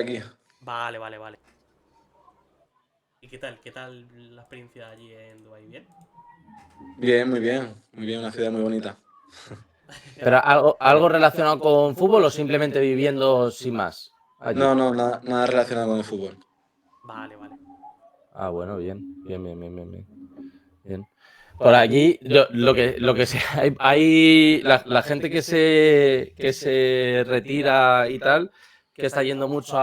aquí. Vale, vale, vale. ¿Y qué tal? ¿Qué tal la experiencia allí en Dubái? ¿Bien? Bien, muy bien. Muy bien, una ciudad muy bonita. ¿Pero algo relacionado con fútbol o simplemente viviendo sin más allí? No, no, nada relacionado con el fútbol. Vale, vale. Ah, bueno, bien, bien, bien, bien, bien, bien. Bien. Por allí, lo que sé, hay la gente que se retira y tal, que está yendo mucho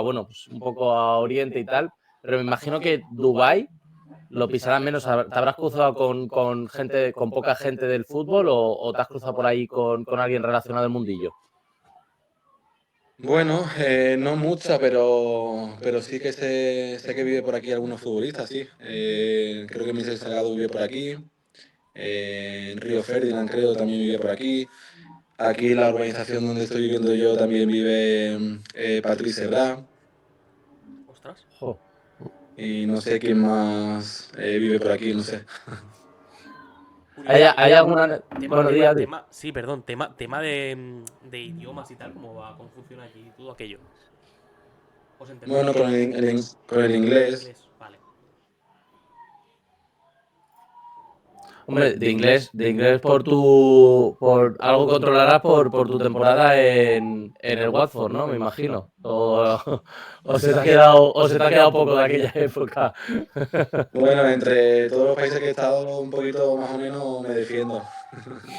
bueno, pues un poco a Oriente y tal, pero me imagino que Dubái lo pisarán menos. ¿Te habrás cruzado con gente, con poca gente del fútbol o te has cruzado por ahí con alguien relacionado al mundillo? Bueno, no mucha, pero sí que sé que vive por aquí algunos futbolistas, sí. Creo que Michel Salgado vive por aquí. Río Ferdinand creo también vive por aquí. Aquí en la urbanización donde estoy viviendo yo también vive Patrice Evra. Ostras. Jo. Y no sé quién más vive por aquí, no sé. ¿Hay, Curioso. hay alguna... Bueno, día, día. Sí, perdón, tema de idiomas y tal, ¿cómo funciona allí todo aquello? ¿Os entendéis Bueno, bien? con el Con el inglés. inglés, vale. Hombre, de inglés por algo controlarás por tu temporada en el Watford, ¿no? Me imagino. O se te ha quedado poco de aquella época. Bueno, entre todos los países que he estado, un poquito más o menos me defiendo.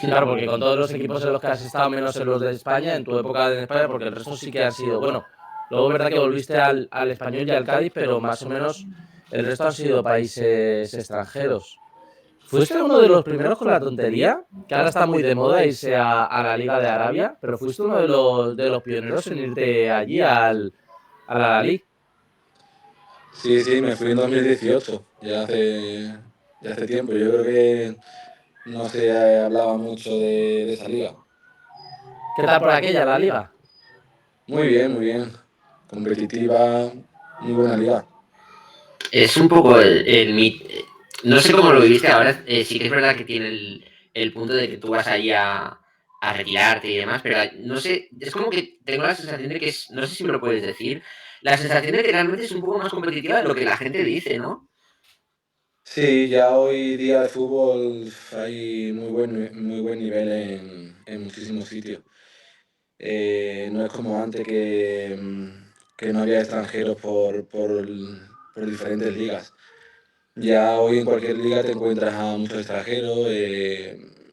Claro, porque con todos los equipos en los que has estado, menos en los de España, en tu época de España, porque el resto sí que han sido, bueno, luego es verdad que volviste al Español y al Cádiz, pero más o menos el resto han sido países extranjeros. ¿Fuiste uno de los primeros con la tontería? Que ahora está muy de moda irse a la Liga de Arabia, pero fuiste uno de los pioneros en irte allí a la Liga. Sí, sí, me fui en 2018, ya hace tiempo. Yo creo que no se hablaba mucho de esa liga. ¿Qué tal por aquella, la Liga? Muy bien, muy bien. Competitiva, muy buena liga. Es un poco no sé cómo lo viviste ahora, sí que es verdad que tiene el punto de que tú vas ahí a retirarte y demás, pero no sé, es como que tengo la sensación de que es, no sé si me lo puedes decir, la sensación de que realmente es un poco más competitiva de lo que la gente dice, ¿no? Sí, ya hoy día de fútbol hay muy buen nivel en muchísimos sitios. No es como antes que no había extranjeros por diferentes ligas. Ya hoy en cualquier liga te encuentras a muchos extranjeros,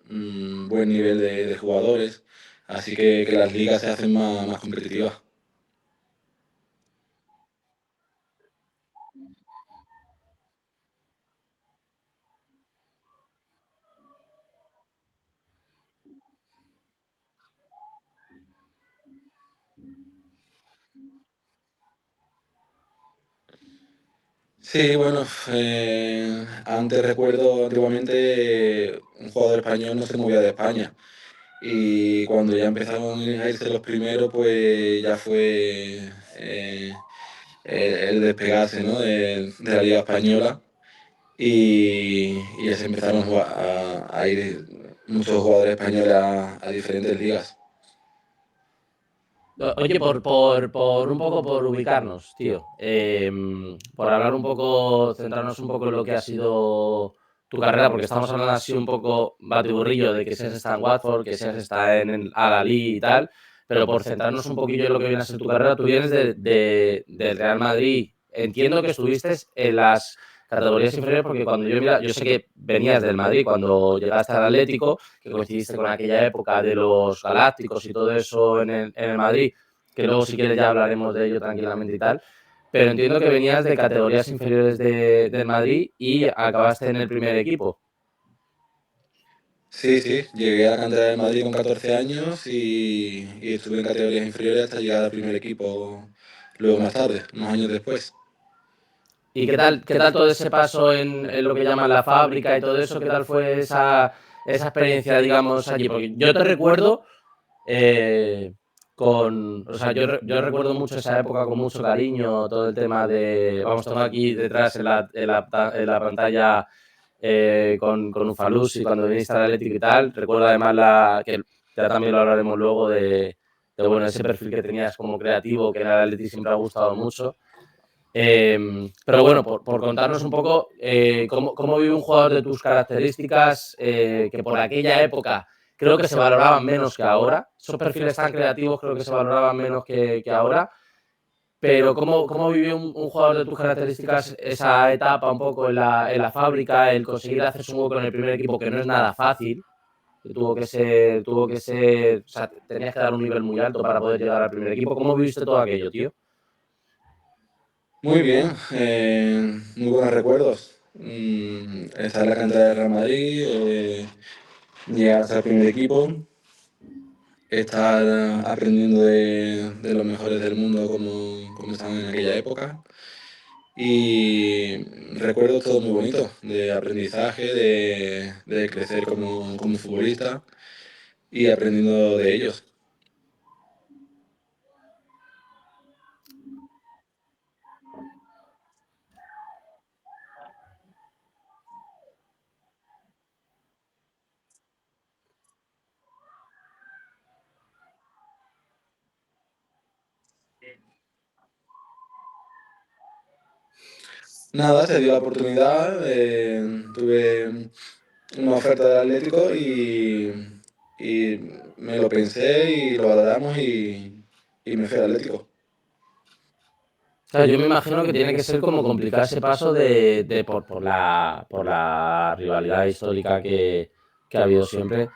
buen nivel de jugadores, así que las ligas se hacen más competitivas. Sí, bueno, antes recuerdo antiguamente un jugador español no se movía de España y cuando ya empezaron a irse los primeros, pues ya fue el despegarse, ¿no? de la Liga Española y ya se empezaron a ir muchos jugadores españoles a diferentes ligas. Oye, por un poco por ubicarnos, tío. Por hablar un poco, centrarnos un poco en lo que ha sido tu carrera, porque estamos hablando así un poco batiburrillo de que seas está en Watford, que seas está en el Al-Ahly y tal, pero por centrarnos un poquillo en lo que viene a ser tu carrera, tú vienes del Real Madrid. Entiendo que estuviste en las categorías inferiores, porque cuando yo sé que venías del Madrid cuando llegaste al Atlético, que coincidiste con aquella época de los Galácticos y todo eso en el Madrid, que luego si quieres ya hablaremos de ello tranquilamente y tal, pero entiendo que venías de categorías inferiores del Madrid y acabaste en el primer equipo. Sí, sí, llegué a la cantera del Madrid con 14 años y estuve en categorías inferiores hasta llegar al primer equipo luego más tarde, unos años después. ¿Y qué tal todo ese paso en lo que llaman la fábrica y todo eso? ¿Qué tal fue esa experiencia, digamos, allí? Porque yo te recuerdo eh, o sea, yo recuerdo mucho esa época con mucho cariño, todo el tema de, vamos, tengo aquí detrás en la pantalla con Ufalus y cuando viniste al Atlético y tal, recuerdo además que ya también lo hablaremos luego bueno, ese perfil que tenías como creativo, que en el Atleti siempre ha gustado mucho. Pero bueno, por contarnos un poco cómo vive un jugador de tus características, que por aquella época creo que se valoraban menos que ahora. Esos perfiles tan creativos creo que se valoraban menos que ahora. Pero ¿cómo vivió un jugador de tus características esa etapa un poco en la fábrica, el conseguir hacerse un hueco en el primer equipo, que no es nada fácil, que o sea, tenías que dar un nivel muy alto para poder llegar al primer equipo? ¿Cómo viviste todo aquello, tío? Muy bien, muy buenos recuerdos. Estar en la cantera del Real Madrid, llegar hasta el primer equipo, estar aprendiendo de los mejores del mundo como estaban en aquella época. Y recuerdo todo muy bonito, de aprendizaje, de crecer como futbolista y aprendiendo de ellos. Nada, se dio la oportunidad, tuve una oferta del Atlético y me lo pensé y lo valoramos y me fui al Atlético. Claro, yo me imagino que tiene que ser como complicar ese paso por la rivalidad histórica que ha habido siempre.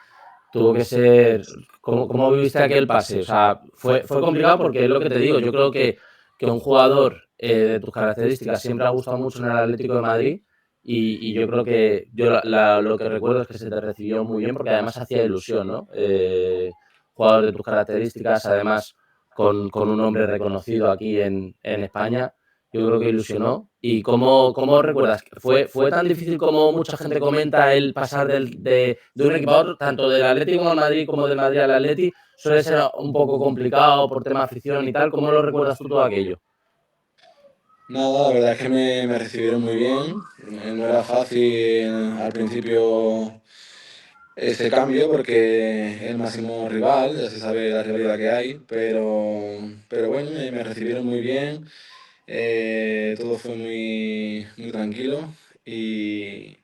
Tuvo que ser. ¿Cómo viviste aquel pase? O sea, fue complicado porque es lo que te digo. Yo creo que un jugador de tus características siempre ha gustado mucho en el Atlético de Madrid. Y yo creo que lo que recuerdo es que se te recibió muy bien porque además hacía ilusión, ¿no? Jugador de tus características, además con un nombre reconocido aquí en España, yo creo que ilusionó. ¿Y cómo recuerdas? ¿Fue tan difícil como mucha gente comenta el pasar de un equipo a otro, tanto del Atlético al Madrid como del Madrid al Atleti? Suele ser un poco complicado por tema de afición y tal. ¿Cómo lo recuerdas tú todo aquello? Nada, la verdad es que me recibieron muy bien. No era fácil al principio ese cambio porque es el máximo rival, ya se sabe la rivalidad que hay, pero bueno, me recibieron muy bien, todo fue muy tranquilo y,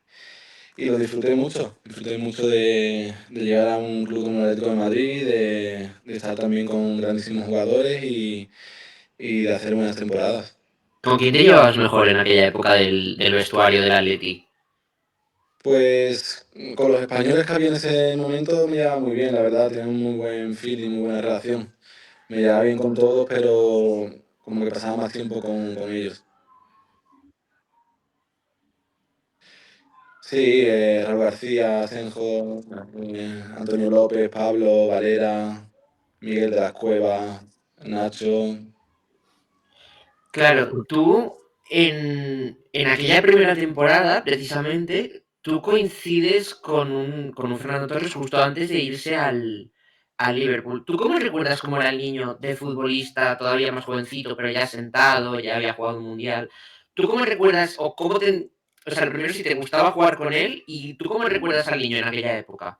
y lo disfruté mucho de llegar a un club como el Atlético de Madrid, de estar también con grandísimos jugadores y de hacer buenas temporadas. ¿Con quién te llevabas mejor en aquella época del vestuario del Atleti? Pues con los españoles que había en ese momento me llevaba muy bien, la verdad, tenía un muy buen feeling, muy buena relación. Me llevaba bien con todos, pero como que pasaba más tiempo con ellos. Sí, Raúl García, Asenjo, Antonio López, Pablo, Valera, Miguel de las Cuevas, Nacho. Claro, tú en aquella primera temporada, precisamente, tú coincides con un Fernando Torres justo antes de irse al Liverpool. ¿Tú cómo recuerdas cómo era el niño de futbolista, todavía más jovencito, pero ya sentado, ya había jugado un mundial? ¿Tú cómo recuerdas, o cómo te... O sea, lo primero si te gustaba jugar con él, y tú cómo recuerdas al niño en aquella época?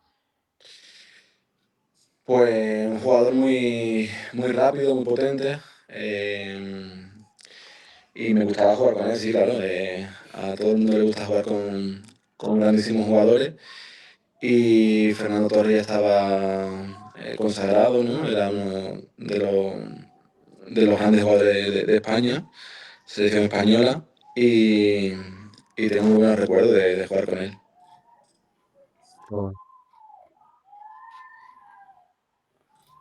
Pues un jugador muy rápido, muy potente. eh, y me gustaba jugar con él, sí, claro. A todo el mundo le gusta jugar con grandísimos jugadores. Y Fernando Torres ya estaba consagrado, ¿no? Era uno de los grandes jugadores de España, selección española. Y, y tengo muy buenos recuerdos de jugar con él.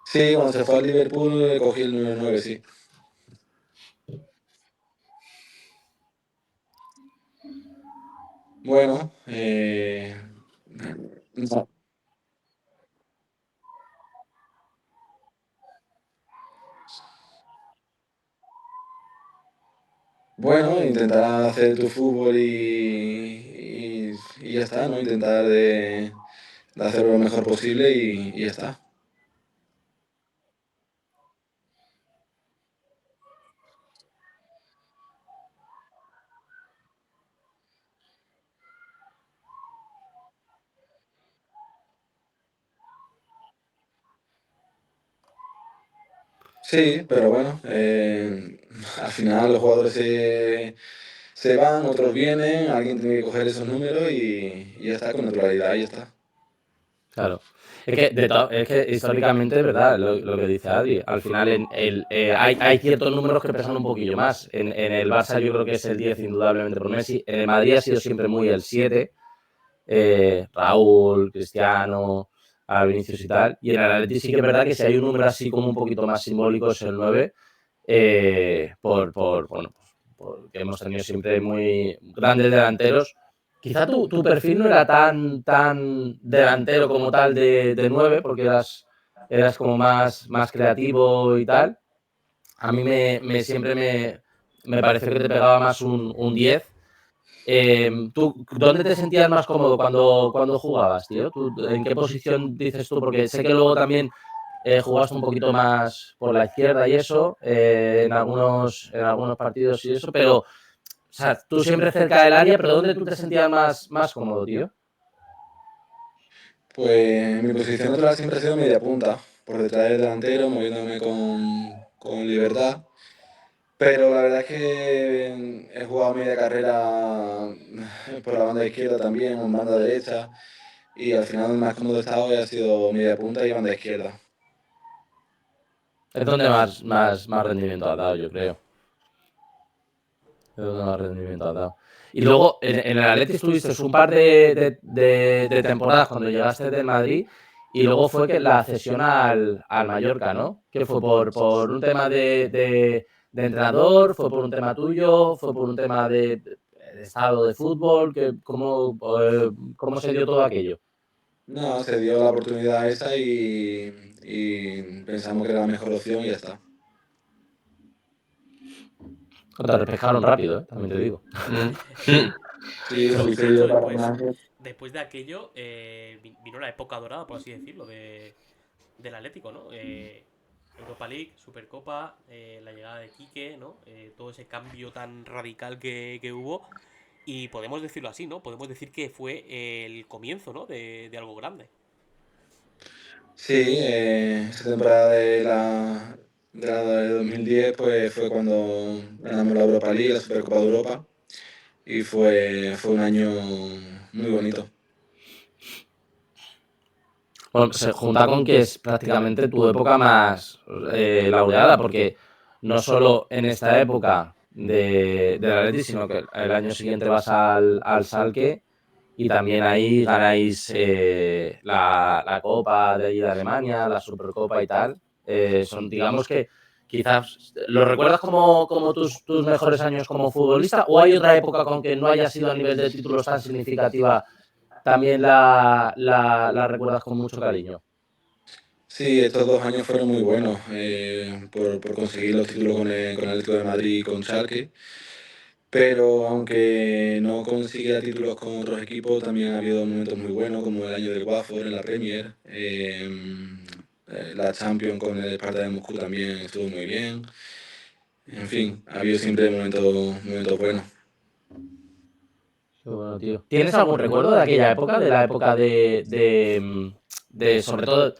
Sí, cuando se fue al Liverpool cogí el número 9, sí. Bueno, no. Bueno, intentar hacer tu fútbol y ya está, ¿no? Intentar de hacerlo lo mejor posible y ya está. Sí, pero bueno, al final los jugadores se van, otros vienen, alguien tiene que coger esos números y ya está, con naturalidad, y ya está. Claro. Es que históricamente, ¿verdad? Lo que dice Adri, al final hay ciertos números que pesan un poquillo más. En el Barça yo creo que es el 10 indudablemente por Messi. En el Madrid ha sido siempre muy el 7. Raúl, Cristiano, a Vinicius y tal. Y en el Atleti sí que es verdad que si hay un número así como un poquito más simbólico es el 9. Bueno, porque hemos tenido siempre muy grandes delanteros. Quizá tu perfil no era tan delantero como tal de 9, porque eras como más creativo y tal. A mí siempre me pareció que te pegaba más un 10. ¿Tú dónde te sentías más cómodo cuando jugabas, tío? ¿En qué posición dices tú? Porque sé que luego también jugaste un poquito más por la izquierda y eso, en algunos partidos y eso, pero, o sea, tú siempre cerca del área, pero ¿dónde tú te sentías más cómodo, tío? Pues mi posición natural siempre ha sido media punta, por detrás del delantero, moviéndome con libertad. Pero la verdad es que he jugado media carrera por la banda izquierda también, o en banda derecha, y al final más cómodo he estado ha sido media punta y banda izquierda. Es donde más rendimiento has dado, yo creo. Es donde más rendimiento has dado. Y luego, en el Atleti estuviste un par de temporadas cuando llegaste del Madrid y luego fue que la cesión al Mallorca, ¿no? Que fue por un tema de entrenador, fue por un tema tuyo, fue por un tema de estado de fútbol, ¿cómo se dio todo aquello? No, se dio la oportunidad esa y pensamos que era la mejor opción y ya está. Te repescaron rápido, también te digo. Sí, Pero justo justo yo para un año. después de aquello, vino la época dorada, por así decirlo, del Atlético, ¿no? Europa League, Supercopa, la llegada de Quique, ¿no? Todo ese cambio tan radical que hubo. Y podemos decirlo así, ¿no? Podemos decir que fue el comienzo, ¿no? De algo grande. Sí, esa temporada de 2010 pues, fue cuando ganamos la Europa League, la Supercopa de Europa, y fue un año muy bonito. Bueno, se junta con que es prácticamente tu época más laureada, porque no solo en esta época del Atleti, sino que el año siguiente vas al Schalke y también ahí ganáis la Copa de allí de Alemania, la Supercopa y tal. Digamos que quizás, ¿lo recuerdas como tus mejores años como futbolista o hay otra época con que no haya sido a nivel de títulos tan significativa, también la recuerdas con mucho cariño? Sí, estos 2 años fueron muy buenos por conseguir los títulos con el Atlético de Madrid y con Schalke, pero aunque no consiguiera títulos con otros equipos, también ha habido momentos muy buenos, como el año del Watford en la Premier, la Champions con el Sparta de Moscú también estuvo muy bien. En fin, ha habido siempre momentos buenos. Qué bueno, tío. ¿Tienes algún recuerdo de aquella época? De la época sobre todo,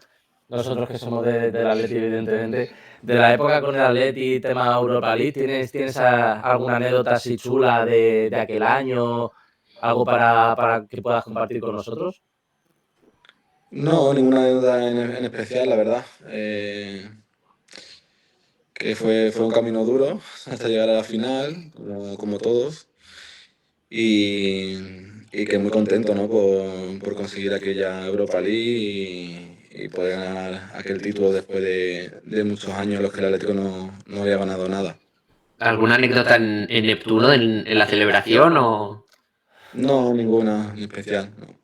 nosotros que somos del Atleti, evidentemente, de la época con el Atleti, tema Europa League, ¿tienes alguna anécdota así chula de aquel año? ¿Algo para que puedas compartir con nosotros? No, ninguna deuda en especial, la verdad. Que fue un camino duro hasta llegar a la final, como todos. Y, y que muy contento, ¿no? por conseguir aquella Europa League y poder ganar aquel título después de muchos años en los que el Atlético no había ganado nada. ¿Alguna anécdota en Neptuno en la celebración o...? No, ninguna en especial, no.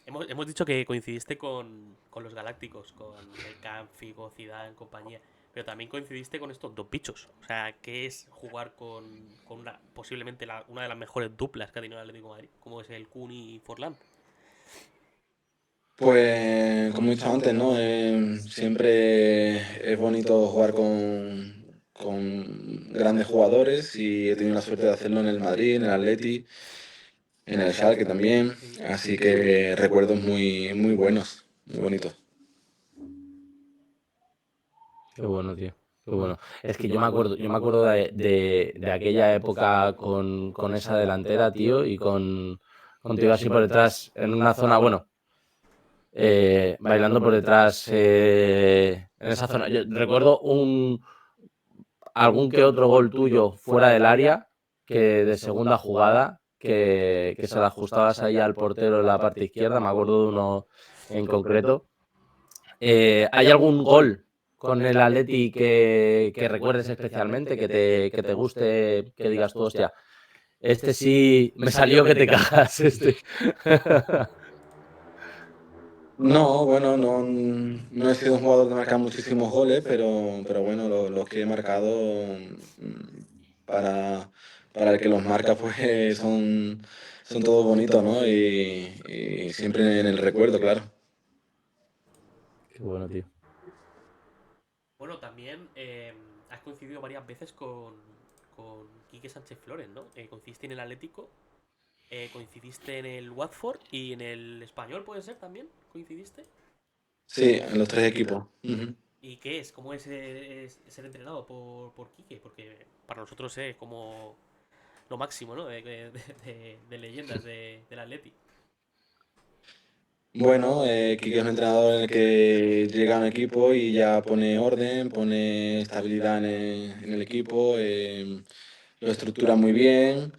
Hemos dicho que coincidiste con los Galácticos, con Beckham, Figo, Zidane, compañía. Pero también coincidiste con estos dos bichos. O sea, ¿qué es jugar con posiblemente una de las mejores duplas que ha tenido el Atlético de Madrid? Como es el Kun y Forlán. Pues, como he dicho antes, ¿no? Siempre es bonito jugar con grandes jugadores y he tenido la suerte de hacerlo en el Madrid, en el Atleti, en el Schalke también. Así que recuerdos muy buenos, muy bonitos. Qué bueno, tío. Qué bueno. Es que yo me acuerdo de aquella época con esa delantera, tío, y contigo así por detrás, en una zona, bueno, bailando por detrás, en esa zona. Yo recuerdo algún que otro gol tuyo fuera del área, que de segunda jugada, que se la ajustabas ahí al portero en la parte izquierda, me acuerdo de uno en concreto. ¿Hay algún gol con el Atleti que recuerdes especialmente, que te guste, que digas tú, hostia, este sí me salió que te cagas, este? No, bueno, no he sido un jugador de marcar muchísimos goles, pero bueno, los que he marcado para, para el que los marca pues son todos bonitos, ¿no? Y siempre en el recuerdo, claro. Qué bueno, tío. Bueno, también has coincidido varias veces con Quique Sánchez Flores, ¿no? Coincidiste en el Atlético, coincidiste en el Watford y en el Español, ¿puede ser también? ¿Coincidiste? Sí, en los tres equipos. Ujú. ¿Y qué es? ¿Cómo es ser entrenado por Quique? Porque para nosotros es como lo máximo, ¿no? De leyendas del Atleti. Bueno, Quique es un entrenador en el que llega a un equipo y ya pone orden, pone estabilidad en el equipo, lo estructura muy bien,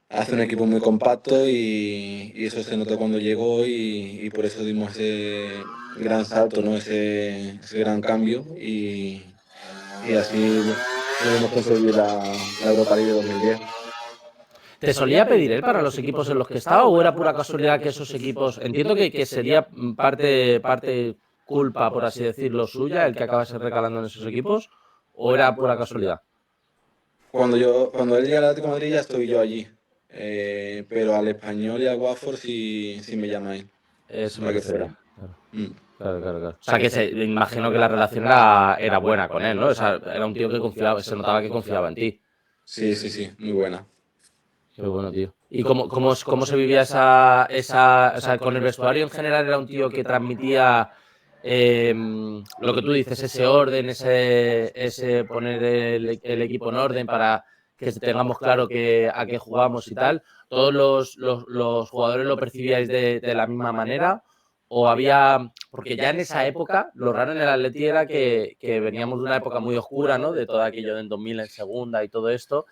hace un equipo muy compacto y eso se notó cuando llegó y por eso dimos ese gran salto, ¿no? Ese gran cambio y así pudimos conseguir la Europa League de 2010. ¿Te solía pedir él para los equipos en los que estaba o era pura casualidad que esos equipos, entiendo que sería parte culpa, por así decirlo, suya, el que acabase recalando en esos equipos, o era pura casualidad? Cuando él llega al Atlético de Madrid ya estoy yo allí. Pero al Español y al Watford sí me llama él Eso me para que refería. fuera. Claro, Mm. claro. O sea, que me imagino que la relación era buena con él, ¿no? O sea, era un tío que confiaba, se notaba que confiaba en ti. Sí, muy buena. Qué bueno, tío. ¿Y cómo se vivía o sea, con el vestuario en general era un tío que transmitía lo que tú dices, ese orden, ese poner el equipo en orden para que tengamos claro a qué jugamos y tal? ¿Todos los jugadores lo percibíais de la misma manera? ¿O había, porque ya en esa época, lo raro en el Atleti era que veníamos de una época muy oscura, ¿no? De todo aquello del 2000 en segunda y todo esto.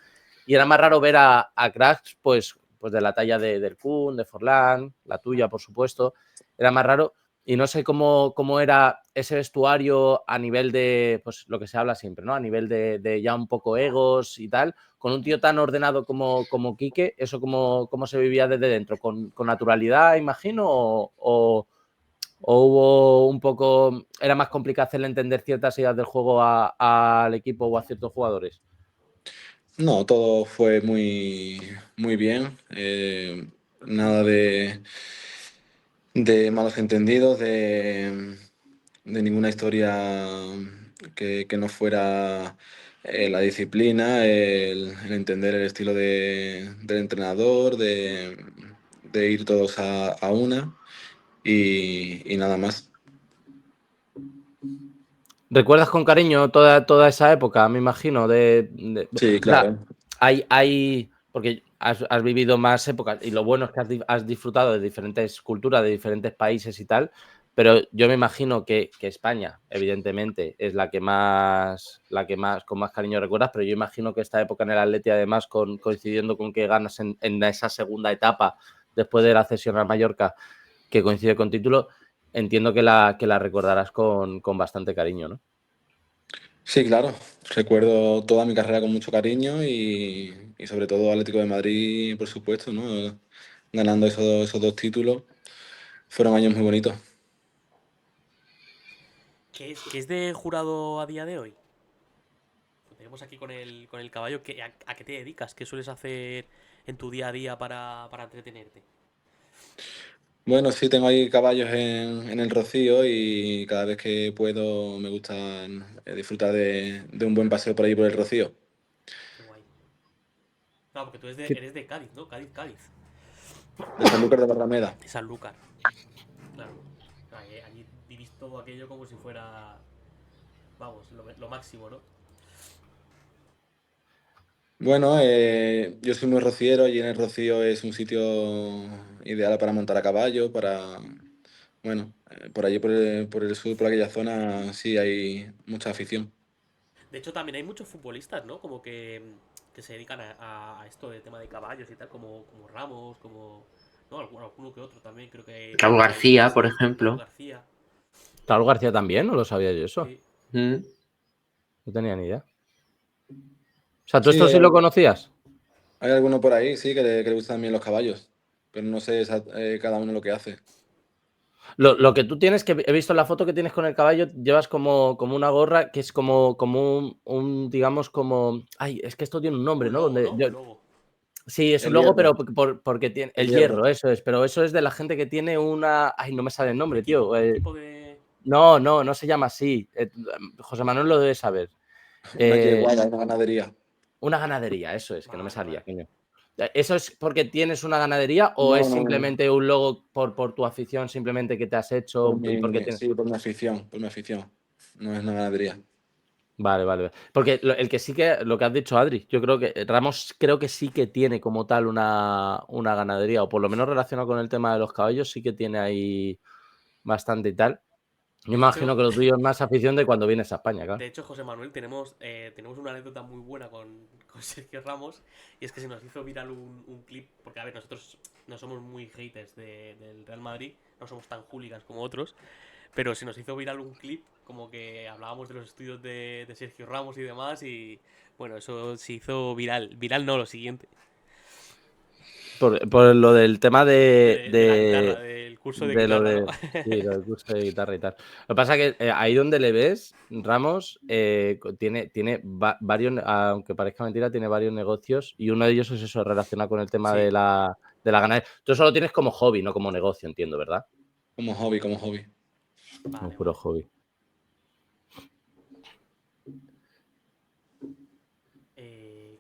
Y era más raro ver a cracks, pues de la talla del Kun, de Forlán, la tuya, por supuesto. Era más raro. Y no sé cómo era ese vestuario a nivel de, pues lo que se habla siempre, ¿no? A nivel de ya un poco egos y tal. Con un tío tan ordenado como Quique, ¿eso cómo se vivía desde dentro? ¿Con naturalidad, imagino? ¿O hubo un poco, era más complicado hacerle entender ciertas ideas del juego al equipo o a ciertos jugadores? No, todo fue muy bien. Nada de malos entendidos, de ninguna historia que no fuera la disciplina, el entender el estilo del entrenador, de ir todos a una y nada más. ¿Recuerdas con cariño toda esa época, me imagino? Sí, O sea, claro. porque has vivido más épocas y lo bueno es que has disfrutado de diferentes culturas, de diferentes países y tal, pero yo me imagino que España, evidentemente, es con más cariño recuerdas, pero yo imagino que esta época en el Atleti, además, coincidiendo con que ganas en esa segunda etapa después de la cesión al Mallorca, que coincide con título, entiendo que la recordarás con bastante cariño, ¿no? Sí, claro. Recuerdo toda mi carrera con mucho cariño y sobre todo Atlético de Madrid, por supuesto, ¿no? Ganando esos dos títulos. Fueron años muy bonitos. ¿Qué es de jurado a día de hoy? Lo tenemos aquí con el caballo. ¿A qué te dedicas? ¿Qué sueles hacer en tu día a día para entretenerte? Bueno, sí, tengo ahí caballos en el Rocío y cada vez que puedo me gusta disfrutar de un buen paseo por ahí por el Rocío. Qué guay. Claro, porque tú eres de Cádiz, ¿no? Cádiz. De Sanlúcar de Barrameda. De Sanlúcar. Claro. Allí vivís todo aquello como si fuera. vamos, lo máximo, ¿no? Bueno, yo soy muy rociero y en el Rocío es un sitio ideal para montar a caballo, bueno, por allí por el sur, por aquella zona, sí hay mucha afición. De hecho, también hay muchos futbolistas, ¿no? Como que se dedican a esto de tema de caballos y tal, como Ramos, como... No, alguno que otro también, creo que Raúl por ahí García, por Raúl ejemplo. García, Raúl García también, no lo sabía yo eso. sí. Mm. No tenía ni idea. O sea, ¿tú Sí, esto sí lo conocías? hay alguno por ahí, sí, que le gustan bien los caballos, pero no sé cada uno lo que hace. Lo que tú tienes, que he visto en la foto que tienes con el caballo, llevas como una gorra que es como digamos, como... Ay, es que esto tiene un nombre, Un ¿no? logo, ¿no? Un logo. Sí, es un El logo, hierro, pero porque tiene... el El hierro. hierro, eso es. Pero eso es de la gente que tiene una... Ay, no me sale el nombre, tío. Un equipo de... No se llama así. José Manuel lo debe saber. Una Eh, yeguada, una ganadería. Una ganadería, eso es, que no me Vale, salía, vale. coño. ¿Eso es porque tienes una ganadería o No, es no, no. simplemente un logo por tu afición, simplemente que te has hecho y porque tienes... Sí, por mi afición, por mi afición. No es una ganadería. Vale. Porque el que sí que, lo que has dicho, Adri, yo creo que Ramos creo que sí que tiene como tal una ganadería, o por lo menos relacionado con el tema de los caballos, sí que tiene ahí bastante y tal. Yo De imagino hecho, que lo tuyo es más afición de cuando vienes a España, claro. de hecho, José Manuel, tenemos una anécdota muy buena con Sergio Ramos. Y es que se nos hizo viral un clip. Porque, a ver, nosotros no somos muy haters del Real Madrid. No somos tan hooligans como otros. Pero se nos hizo viral un clip. Como que hablábamos de los estudios de Sergio Ramos y demás. Y bueno, eso se hizo viral. Viral no, lo siguiente. Por lo del tema De la guitarra, del curso de de lo guitarra, ¿no? de sí, lo del curso de guitarra y tal. Lo que pasa es que ahí donde le ves, Ramos tiene varios, aunque parezca mentira, tiene varios negocios y uno de ellos es eso, relacionado con el tema Sí. de la ganadería. Tú eso lo tienes como hobby, no como negocio, entiendo, ¿verdad? Como hobby, como hobby. Como Vale, puro vale. hobby.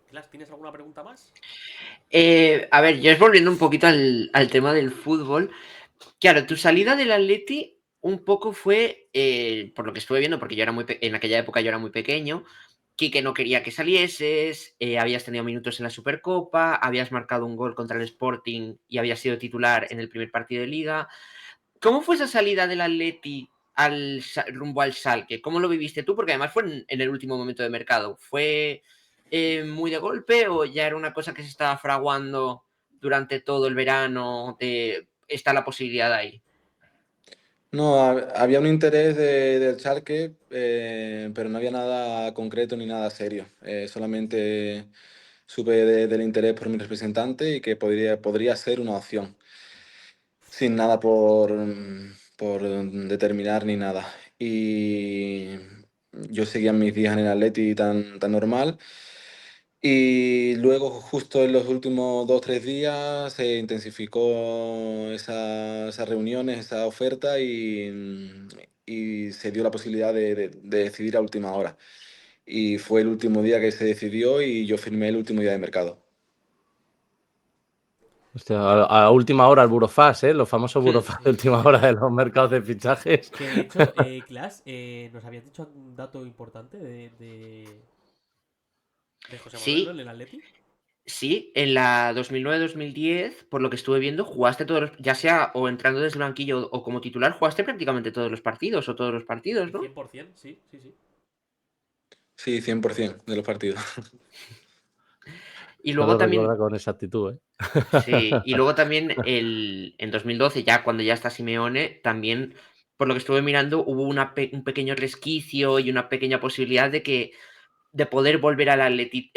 Clas, ¿tienes alguna pregunta más? A ver, ya es volviendo un poquito al tema del fútbol. Claro, tu salida del Atleti un poco fue, por lo que estuve viendo, porque yo era en aquella época yo era muy pequeño, Quique no quería que salieses, habías tenido minutos en la Supercopa, habías marcado un gol contra el Sporting y habías sido titular en el primer partido de Liga. ¿Cómo fue esa salida del Atleti rumbo al Schalke? ¿Cómo lo viviste tú? Porque además fue en el último momento de mercado. ¿Fue muy de golpe o ya era una cosa que se estaba fraguando durante todo el verano? ¿Está la posibilidad ahí? No, había un interés del Schalke, pero no había nada concreto ni nada serio. Solamente supe del interés por mi representante y que podría ser una opción, sin nada por determinar ni nada. Y yo seguía mis días en el Atleti tan normal. Y luego, justo en los últimos 2 o 3 días, se intensificó esas reuniones, esa oferta y se dio la posibilidad de decidir a última hora. Y fue el último día que se decidió y yo firmé el último día de mercado. Hostia, a última hora el burofax, ¿eh? Los famosos Hmm. burofax de Sí, última sí, hora sí. de los mercados de fichajes. Que de hecho, Clas, nos habías dicho un dato importante de José Manuel, ¿no? En Sí, el Atleti. sí, en la 2009-2010, por lo que estuve viendo, jugaste ya sea o entrando desde el banquillo o como titular, jugaste prácticamente todos los partidos o todos los partidos, ¿no? 100%, sí, sí, sí. Sí, 100% de los partidos. Y No luego lo también recuerda con exactitud, ¿eh? sí, y luego también en 2012, ya cuando ya está Simeone, también, por lo que estuve mirando, hubo un pequeño resquicio y una pequeña posibilidad de poder volver al Atleti.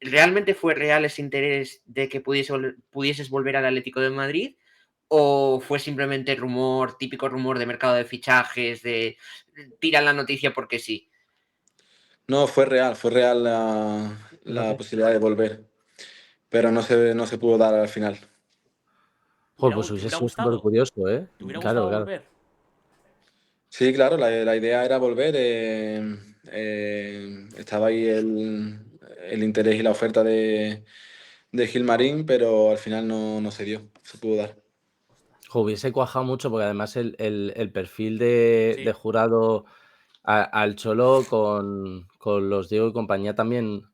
¿Realmente fue real ese interés de que pudieses volver al Atlético de Madrid? ¿O fue simplemente rumor, típico rumor de mercado de fichajes, de tiran la noticia porque sí? No, fue real la Gracias. posibilidad de volver, pero no se pudo dar al final. Joder, pues ¿Te hubiese hubiera sido súper gustado? curioso, ¿eh? ¿Te hubiera Claro, gustado claro. volver? Sí, claro, la idea era volver. Estaba ahí el interés y la oferta de Gilmarín, pero al final no se dio, se pudo dar. Ostras. Jo, hubiese cuajado mucho porque además el perfil de Sí, jurado Al Cholo con los Diego y compañía también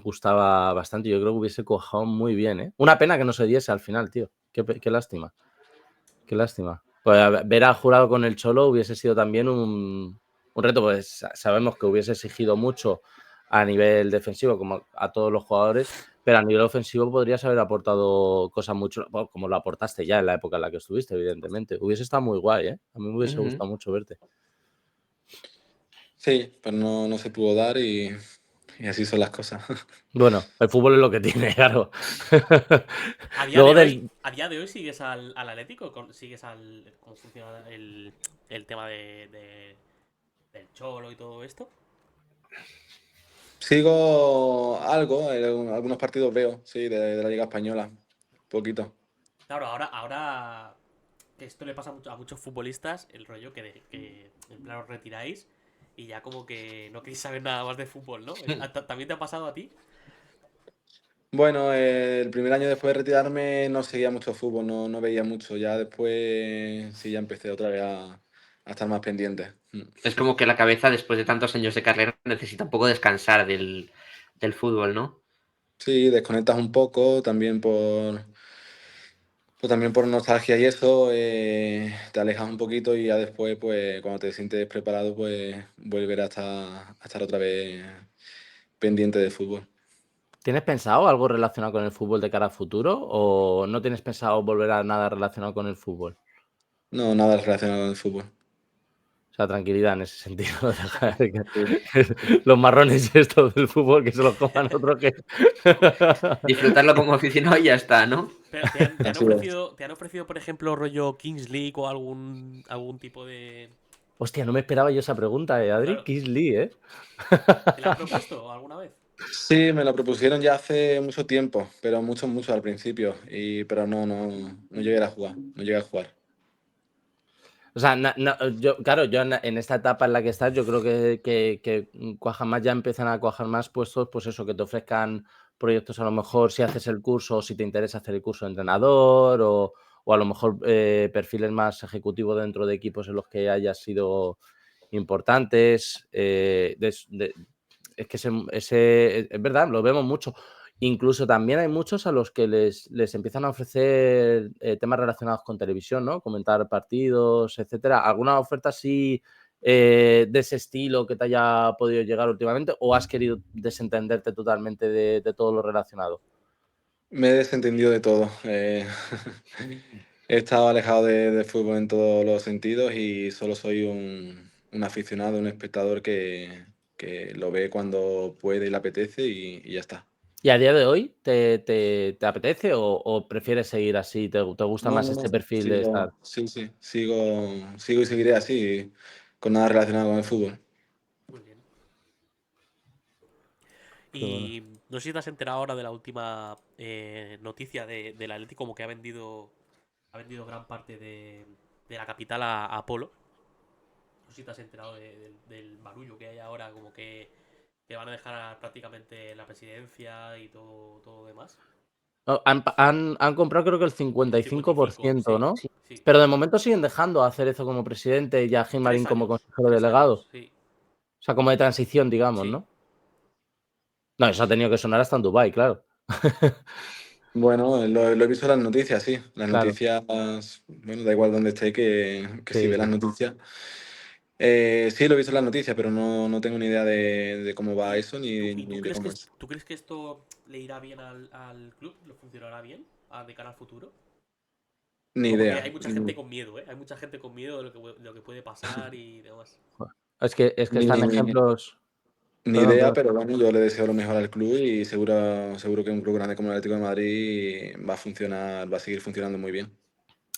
gustaba bastante. Yo creo que hubiese cuajado muy bien, ¿eh? Una pena que no se diese al final, tío. Qué lástima. Qué lástima. Pues ver al Jurado con el Cholo hubiese sido también un reto, pues sabemos que hubiese exigido mucho a nivel defensivo, como a todos los jugadores, pero a nivel ofensivo podrías haber aportado cosas mucho, bueno, como lo aportaste ya en la época en la que estuviste, evidentemente. Hubiese estado muy guay, ¿eh? A mí me hubiese gustado mucho verte. Sí, pero no se pudo dar y así son las cosas. Bueno, el fútbol es lo que tiene, claro. A día, Luego de del... hoy, a día de hoy sigues al Atlético, sigues al cómo funciona el tema del Cholo y todo esto. Sigo algo, algunos partidos veo, sí, de la Liga Española. Poquito. Claro, ahora que esto le pasa a muchos futbolistas, el rollo que en plan os retiráis y ya como que no queréis saber nada más de fútbol, ¿no? ¿También te ha pasado a ti? Bueno, el primer año después de retirarme no seguía mucho fútbol, no veía mucho. Ya después sí, ya empecé otra vez a estar más pendiente. Es como que la cabeza, después de tantos años de carrera, necesita un poco descansar del fútbol, ¿no? Sí, desconectas un poco, también por nostalgia y eso, te alejas un poquito y ya después, pues cuando te sientes preparado, pues volver a estar otra vez pendiente de fútbol. ¿Tienes pensado algo relacionado con el fútbol de cara a futuro o no tienes pensado volver a nada relacionado con el fútbol? No, nada relacionado con el fútbol. O sea, tranquilidad en ese sentido. Los marrones estos del fútbol que se los coman otros que... Disfrutarlo como aficionado y ya está, ¿no? Pero ¿te han Así es. ofrecido, por ejemplo, rollo Kings League o algún tipo de... Hostia, no me esperaba yo esa pregunta, Adri. Claro. Kings Lee, ¿eh? ¿Te la han propuesto alguna vez? Sí, me lo propusieron ya hace mucho tiempo, pero mucho al principio. Pero no llegué a jugar, no llegué a jugar. O sea, claro, yo en esta etapa en la que estás, yo creo que cuajan más, ya empiezan a cuajar más puestos, pues eso, que te ofrezcan proyectos a lo mejor si haces el curso o si te interesa hacer el curso de entrenador o a lo mejor perfiles más ejecutivos dentro de equipos en los que hayas sido importantes. Es que es verdad, lo vemos mucho. Incluso también hay muchos a los que les empiezan a ofrecer temas relacionados con televisión, ¿no? Comentar partidos, etcétera. ¿Alguna oferta así de ese estilo que te haya podido llegar últimamente o has querido desentenderte totalmente de todo lo relacionado? Me he desentendido de todo. He estado alejado de fútbol en todos los sentidos y solo soy un aficionado, un espectador que lo ve cuando puede y le apetece y ya está. ¿Y a día de hoy te apetece o prefieres seguir así? ¿Te gusta No, más no, este no. perfil de estar? Sí. Sigo y seguiré así, con nada relacionado con el fútbol. Muy bien. Qué bueno. Y no sé si te has enterado ahora de la última noticia del Atlético, como que ha vendido gran parte de la capital a Apolo. No sé si te has enterado del barullo que hay ahora, como que van a dejar prácticamente la presidencia y todo lo demás. No, han comprado creo que el 55, 55%, sí, ¿no? sí. Pero de momento siguen dejando hacer eso como presidente y a 3 Gilmarín como años, consejero 3 delegado. años, sí. O sea, como de transición, digamos, Sí. ¿no? No, eso ha tenido que sonar hasta en Dubái, claro. Bueno, lo he visto en las noticias, sí. Las Claro, noticias, bueno, da igual donde esté que si sí, ve las sí. noticias. Sí, lo he visto en las noticias, pero no tengo ni idea de cómo va eso ¿Y tú ni de crees cómo es. tú crees que esto le irá bien al club? ¿Lo funcionará bien de cara al futuro? Ni Digo, porque idea. hay mucha gente con miedo, ¿eh? Hay mucha gente con miedo de lo que puede pasar y demás. Es que Ni, están ejemplos. Ni Perdón, idea, perdón. pero bueno, yo le deseo lo mejor al club y seguro que un club grande como el Atlético de Madrid va a funcionar, va a seguir funcionando muy bien.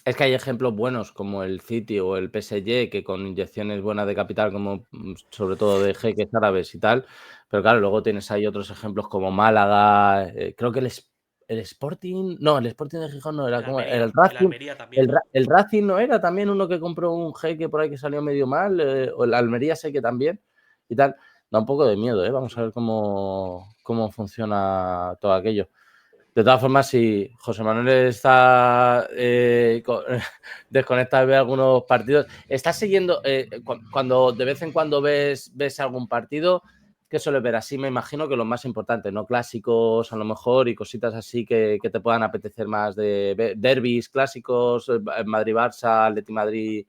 Es que hay ejemplos buenos como el City o el PSG que con inyecciones buenas de capital, como sobre todo de jeques árabes y tal, pero claro, luego tienes ahí otros ejemplos como Málaga, creo que el Sporting, no, el Sporting de Gijón no era El como el Almería, el Racing, Almería también, ¿no? El Racing no era también uno que compró un jeque por ahí que salió medio mal, o el Almería sé que también y tal, da un poco de miedo, vamos a ver cómo funciona todo aquello. De todas formas, si José Manuel está desconectado y ve algunos partidos, ¿estás siguiendo cuando de vez en cuando ves algún partido? ¿Qué sueles ver? Así me imagino que los más importantes, ¿no? Clásicos a lo mejor y cositas así que te puedan apetecer más de derbis clásicos, Madrid-Barça, Atleti-Madrid.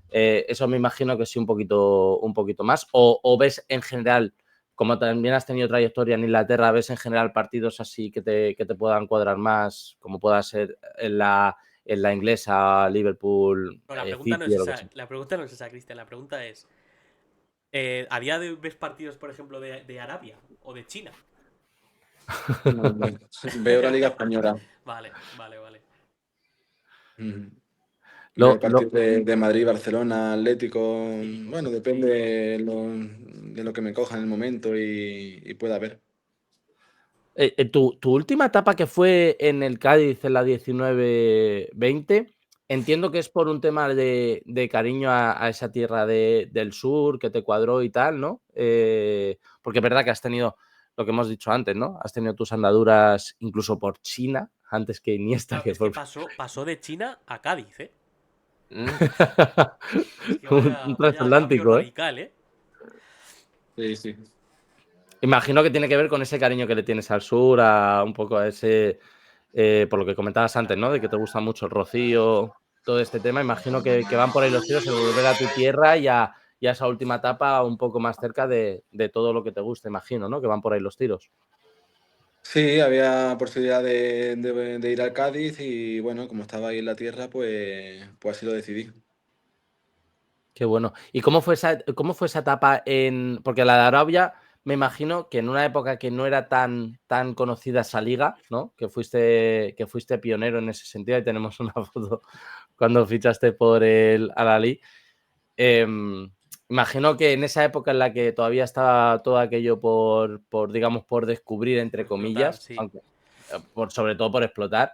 Eso me imagino que sí un poquito más. O ves en general, como también has tenido trayectoria en Inglaterra, ves en general partidos así que te puedan cuadrar más, como pueda ser en la inglesa, Liverpool, No, la pregunta no City es o lo que esa, sea. la pregunta no es esa, Cristian. La pregunta es, ¿a día de hoy ves partidos, por ejemplo, de Arabia o de China? No, veo la Liga Española. Vale. Mm. Lo, Veo partidos de Madrid, Barcelona, Atlético. Típico, Bueno, sí. depende de lo que me coja en el momento y pueda ver. Tu última etapa que fue en el Cádiz en la 19-20, entiendo que es por un tema de cariño a esa tierra del sur que te cuadró y tal, ¿no? Porque es verdad que has tenido lo que hemos dicho antes, ¿no? Has tenido tus andaduras incluso por China, antes que Iniesta. Claro, es que pasó de China a Cádiz, ¿eh? Mm. Es que un vaya cambio transatlántico, ¿eh? radical, ¿eh? Sí. Imagino que tiene que ver con ese cariño que le tienes al sur, a un poco a ese, por lo que comentabas antes, ¿no? De que te gusta mucho el Rocío, todo este tema. Imagino que van por ahí los tiros, el volver a tu tierra y a esa última etapa un poco más cerca de todo lo que te gusta, imagino, ¿no? Que van por ahí los tiros. Sí, había posibilidad de ir al Cádiz y bueno, como estaba ahí en la tierra, pues así lo decidí. Qué bueno. ¿Y cómo fue esa etapa porque la de Arabia, me imagino que en una época que no era tan conocida esa liga, ¿no? Que fuiste pionero en ese sentido, y tenemos una foto cuando fichaste por el Al-Ahly. Imagino que en esa época en la que todavía estaba todo aquello digamos, por descubrir, entre Explotar, comillas, sí. aunque, sobre todo por explotar.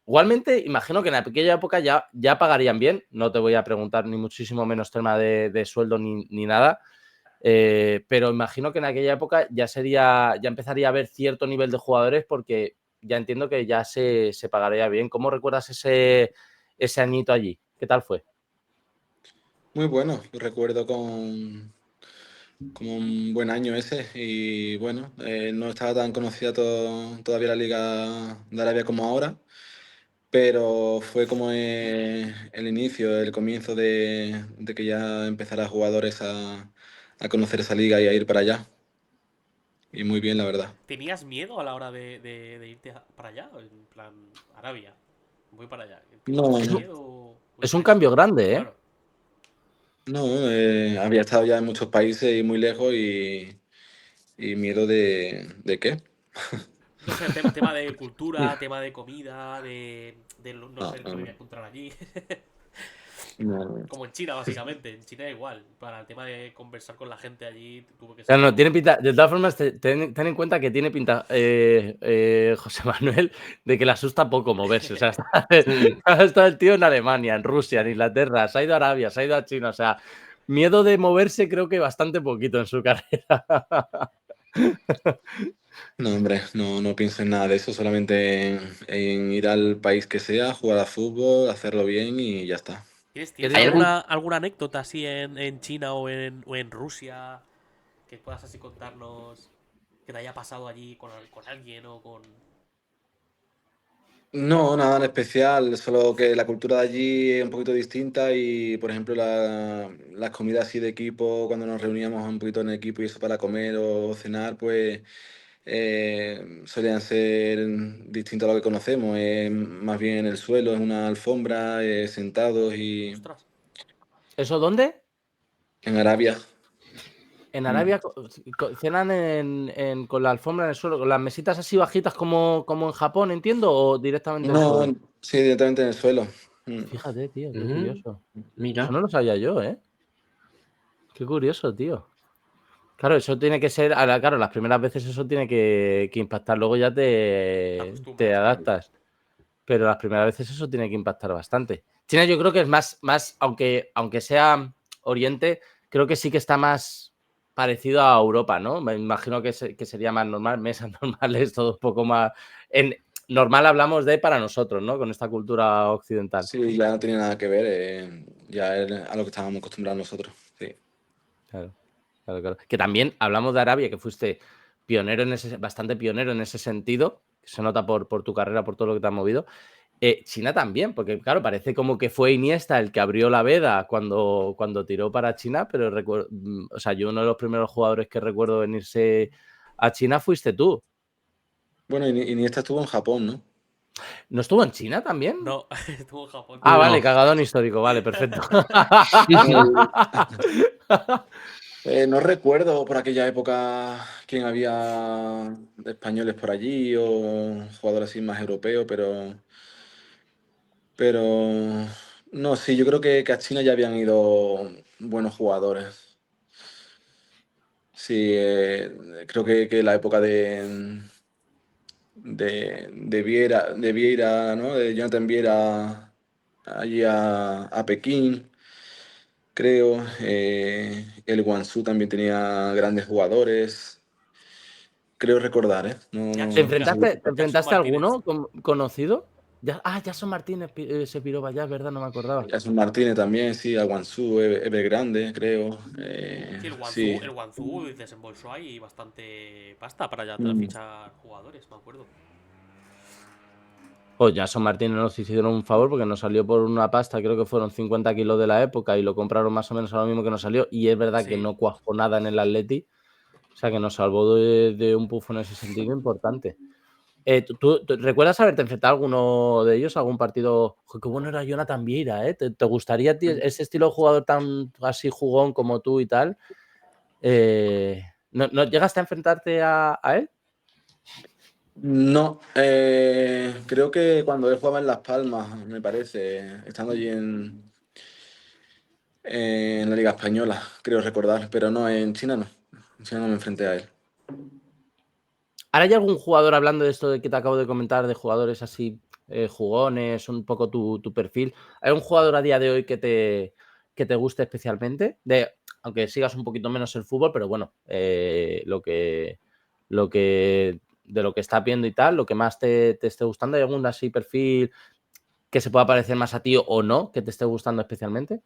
Igualmente, imagino que en aquella época ya pagarían bien. No te voy a preguntar ni muchísimo menos tema de sueldo ni nada. Pero imagino que en aquella época ya empezaría a haber cierto nivel de jugadores porque ya entiendo que ya se pagaría bien. ¿Cómo recuerdas ese añito allí? ¿Qué tal fue? Muy bueno, lo recuerdo como un buen año ese y bueno, no estaba tan conocida todavía la Liga de Arabia como ahora, pero fue como el inicio, el comienzo de que ya empezara jugadores a conocer esa liga y a ir para allá. Y muy bien, la verdad. ¿Tenías miedo a la hora de irte para allá? En plan, Arabia. Voy para allá. No, ¿Tenías no, miedo o Es un ibais? cambio grande, ¿eh? Claro. no, había estado ya en muchos países y muy lejos y miedo ¿de qué? No sé, tema de cultura, tema de comida, no No, sé lo que me voy no, a encontrar allí. no. Como en China, básicamente. En China igual. Para el tema de conversar con la gente allí tuvo que ser No, algo. tiene pinta. De todas formas, ten en cuenta que tiene pinta José Manuel de que le asusta poco moverse. O sea, está el tío en Alemania, en Rusia, en Inglaterra, se ha ido a Arabia, se ha ido a China. O sea, miedo de moverse creo que bastante poquito en su carrera. No, hombre, no pienso en nada de eso, solamente en ir al país que sea, jugar a fútbol, hacerlo bien y ya está. ¿Tienes ¿Hay algún alguna anécdota así en China o en Rusia que puedas así contarnos que te haya pasado allí con alguien o con. No, nada en especial, solo que la cultura de allí es un poquito distinta y, por ejemplo, las comidas así de equipo, cuando nos reuníamos un poquito en equipo y eso para comer o cenar, pues solían ser distintos a lo que conocemos, más bien en el suelo, en una alfombra, sentados y Ostras. ¿Eso dónde? en Arabia. En Mm. Arabia cenan con la alfombra en el suelo, con las mesitas así bajitas como en Japón, entiendo, o directamente en el No, suelo. sí, directamente en el suelo. Mm. Fíjate, tío, qué Ujú, curioso. Eso mira. no lo sabía yo, ¿eh? Qué curioso, tío. Claro, eso tiene que ser, claro, las primeras veces eso tiene que impactar, luego ya Te te acostumbras, claro. adaptas, pero las primeras veces eso tiene que impactar bastante. China yo creo que es más aunque sea Oriente, creo que sí que está más parecido a Europa, ¿no? Me imagino que sería más normal, mesas normales, todo un poco más... normal hablamos de para nosotros, ¿no? Con esta cultura occidental. Sí, ya no tenía nada que ver, ya era a lo que estábamos acostumbrados nosotros, sí. Claro. Que también hablamos de Arabia, que fuiste pionero bastante pionero en ese sentido, que se nota por tu carrera, por todo lo que te has movido. China también, porque claro, parece como que fue Iniesta el que abrió la veda cuando tiró para China, pero o sea, yo uno de los primeros jugadores que recuerdo venirse a China fuiste tú. Bueno, Iniesta estuvo en Japón, ¿no? ¿No estuvo en China también? No, estuvo en Japón. Ah, No. vale, cagadón histórico, vale, perfecto. No recuerdo por aquella época quién había de españoles por allí o jugadores así más europeos, pero no, sí, yo creo que a China ya habían ido buenos jugadores. Sí, creo que la época de Vieira, ¿no? De Jonathan Vieira allí a Pekín, creo. El Guangzhou también tenía grandes jugadores. Creo recordar, ¿eh? No, ¿Te Mira, enfrentaste a Jackson alguno conocido? Jason Martínez se piró para allá, es verdad, no me acordaba. Jason Martínez también, sí, a Guangzhou, Evergrande, creo. Sí, Sí. el Guangzhou desembolsó ahí bastante pasta para ya Mm. fichar jugadores, me acuerdo. Pues Jason Martínez nos hicieron un favor porque nos salió por una pasta, creo que fueron 50 kilos de la época y lo compraron más o menos a lo mismo que nos salió. Y es verdad que Sí. no cuajó nada en el Atleti, o sea que nos salvó de un pufo en ese sentido importante. ¿Tú recuerdas haberte enfrentado a alguno de ellos, algún partido? Joder, qué bueno era Jonathan Vieira, ¿eh? ¿Te gustaría a ti ese estilo de jugador tan así jugón como tú y tal? ¿No llegaste a enfrentarte a él? No, creo que cuando él jugaba en Las Palmas, me parece, estando allí en la Liga Española, creo recordar, pero no, en China no. En China no me enfrenté a él. ¿Ahora hay algún jugador, hablando de esto de que te acabo de comentar, de jugadores así jugones, un poco tu perfil? ¿Hay un jugador a día de hoy que te guste especialmente? Aunque sigas un poquito menos el fútbol, pero bueno, de lo que estás viendo y tal, lo que más te esté gustando. ¿Hay algún así perfil que se pueda parecer más a ti o no, que te esté gustando especialmente?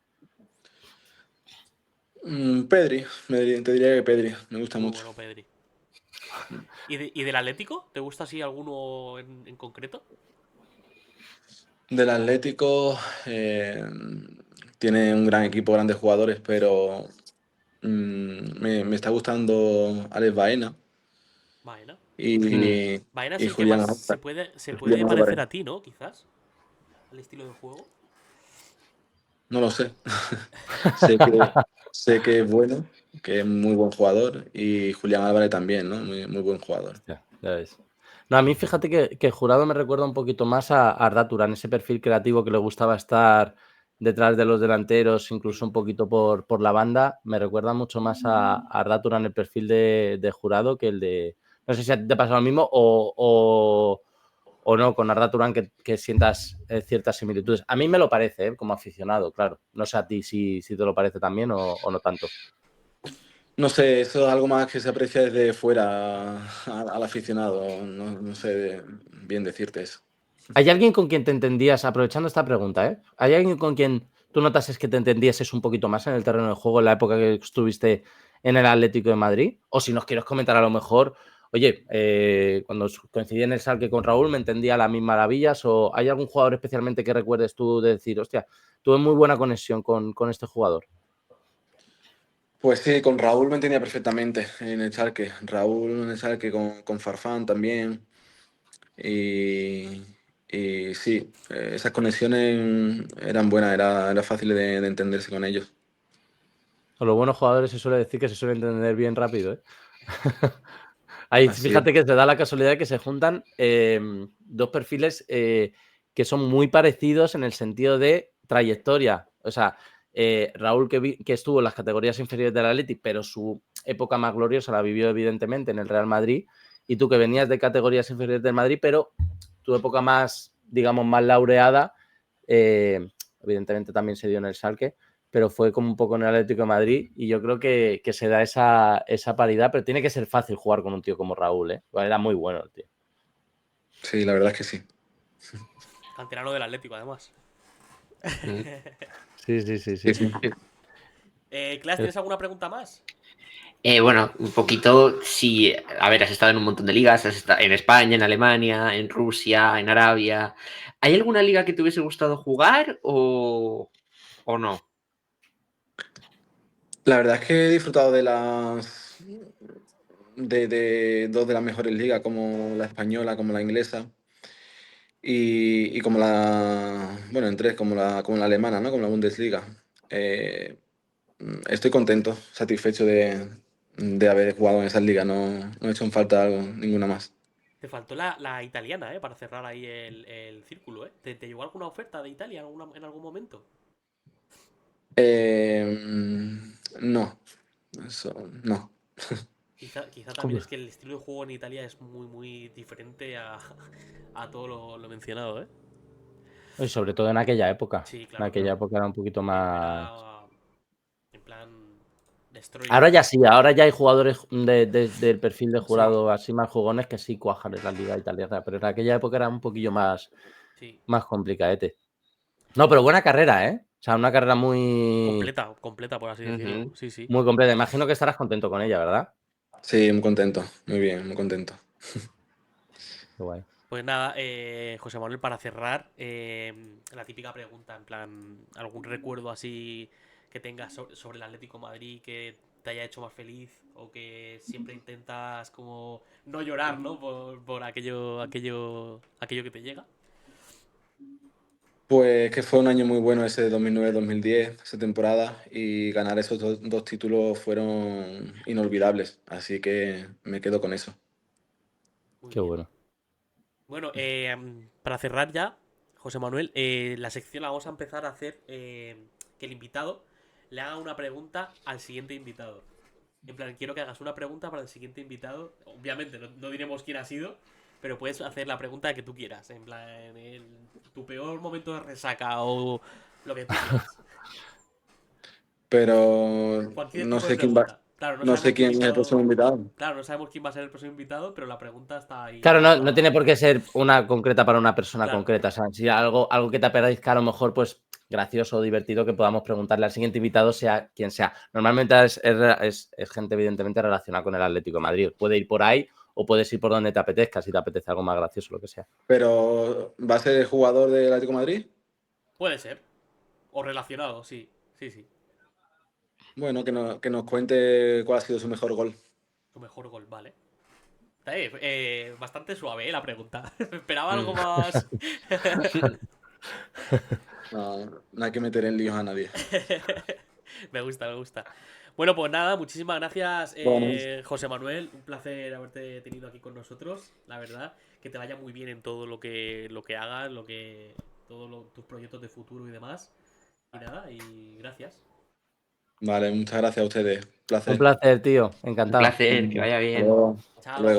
Pedri, te diría que Pedri, me gusta Muy mucho. bueno, Pedri. ¿Y del Atlético? ¿Te gusta así alguno en concreto? Del Atlético, tiene un gran equipo, grandes jugadores, pero me está gustando Alex Baena Baena. y, Baena es y el que más Julián Álvarez. se puede Julián parecer Álvarez. a ti, ¿no? Quizás. Al estilo de juego. No lo sé. Sé que es bueno, que es muy buen jugador y Julián Álvarez también, ¿no? Muy, muy buen jugador. Ya ves. No, a mí fíjate que Jurado me recuerda un poquito más a Arda Turán, ese perfil creativo que le gustaba estar detrás de los delanteros, incluso un poquito por la banda. Me recuerda mucho más a Arda Turán el perfil de Jurado que el de... No sé si a ti te pasa lo mismo o no con Arda Turán que sientas ciertas similitudes. A mí me lo parece, como aficionado, claro. No sé a ti si te lo parece también o no tanto. No sé, eso es algo más que se aprecia desde fuera al aficionado. No sé bien decirte eso. ¿Hay alguien con quien te entendías, aprovechando esta pregunta, ¿hay alguien con quien tú notases que te entendieses un poquito más en el terreno de juego en la época que estuviste en el Atlético de Madrid? O si nos quieres comentar a lo mejor, oye, cuando coincidí en el Schalke con Raúl me entendía a las mismas maravillas, o ¿hay algún jugador especialmente que recuerdes tú de decir, hostia, tuve muy buena conexión con este jugador? Pues sí, con Raúl me entendía perfectamente en el Schalke. Raúl en el Schalke con Farfán también. Y, y sí, esas conexiones eran buenas, era fácil de entenderse con ellos. A los buenos jugadores se suele decir que se suelen entender bien rápido, ¿eh? Ahí, Así es. fíjate que se da la casualidad de que se juntan dos perfiles que son muy parecidos en el sentido de trayectoria. O sea, Raúl que estuvo en las categorías inferiores del Athletic, pero su época más gloriosa la vivió evidentemente en el Real Madrid, y tú que venías de categorías inferiores del Madrid, pero tu época más, digamos, más laureada, evidentemente también se dio en el Schalke, pero fue como un poco en el Atlético de Madrid y yo creo que se da esa paridad, pero tiene que ser fácil jugar con un tío como Raúl, ¿eh? Era muy bueno el tío. Sí, la verdad es que sí. Canterano del Atlético, además. Sí. Klaas, ¿tienes alguna pregunta más? Bueno, un poquito, sí, a ver, has estado en un montón de ligas, has estado en España, en Alemania, en Rusia, en Arabia. ¿Hay alguna liga que te hubiese gustado jugar o no? La verdad es que he disfrutado de dos de las mejores ligas, como la española, como la inglesa, y como bueno, en tres, como la alemana, ¿no? Como la Bundesliga. Estoy contento, satisfecho de haber jugado en esas ligas, no he hecho en falta ninguna más. Te faltó la italiana, para cerrar ahí el círculo, ¿eh? ¿Te llegó alguna oferta de Italia en algún momento? No, eso no. Quizá también es que el estilo de juego en Italia es muy, muy diferente a todo lo mencionado, ¿eh? Y sobre todo en aquella época. Sí, En claro, aquella claro. época era un poquito más... Era en plan destroyer. Ahora ya sí, ahora ya hay jugadores del perfil de jurado Sí. así más jugones que sí cuajan en la liga italiana, pero en aquella época era un poquillo más Sí. complicadete. No, pero buena carrera, ¿eh? O sea, una carrera muy... Completa, por así decirlo. Sí, sí. Muy completa. Imagino que estarás contento con ella, ¿verdad? Sí, muy contento, muy bien, muy contento. Qué guay. Pues nada, José Manuel, para cerrar, la típica pregunta, en plan, ¿algún recuerdo así que tengas sobre el Atlético de Madrid que te haya hecho más feliz o que siempre intentas como no llorar, ¿no? Por aquello que te llega. Pues que fue un año muy bueno ese de 2009-2010, esa temporada, y ganar esos dos títulos fueron inolvidables, así que me quedo con eso. Muy Qué bien. bueno. Bueno, para cerrar ya, José Manuel, la sección la vamos a empezar a hacer que el invitado le haga una pregunta al siguiente invitado. En plan, quiero que hagas una pregunta para el siguiente invitado. Obviamente, no diremos quién ha sido, pero puedes hacer la pregunta que tú quieras. En plan, tu peor momento de resaca o lo que tú quieras. Pero Cualquier no tipo de sé quién va, pregunta. Claro, no no sé sabemos qué quién es el próximo invitado. invitado. Claro, no sabemos quién va a ser el próximo invitado, pero la pregunta está ahí. Claro, no tiene por qué ser una concreta para una persona Claro. concreta. O sea, si algo que te parezca a lo mejor pues gracioso o divertido que podamos preguntarle al siguiente invitado, sea quien sea. Normalmente es gente evidentemente relacionada con el Atlético de Madrid. Puede ir por ahí o puedes ir por donde te apetezca, si te apetece algo más gracioso, lo que sea. Pero ¿va a ser el jugador del Atlético de Madrid? Puede ser. O relacionado, sí. Sí. Bueno, que nos cuente cuál ha sido su mejor gol. Su mejor gol, vale. Bastante suave, la pregunta. Esperaba algo más. No hay que meter en líos a nadie. Me gusta. Bueno, pues nada, muchísimas gracias, Bueno, José Manuel. Un placer haberte tenido aquí con nosotros, la verdad. Que te vaya muy bien en todo lo que hagas, todos tus proyectos de futuro y demás. Y nada, y gracias. vale, muchas gracias a ustedes. Un Placer. placer, tío. Un Encantado. placer, que vaya Hasta bien. luego. Hasta Chao. luego.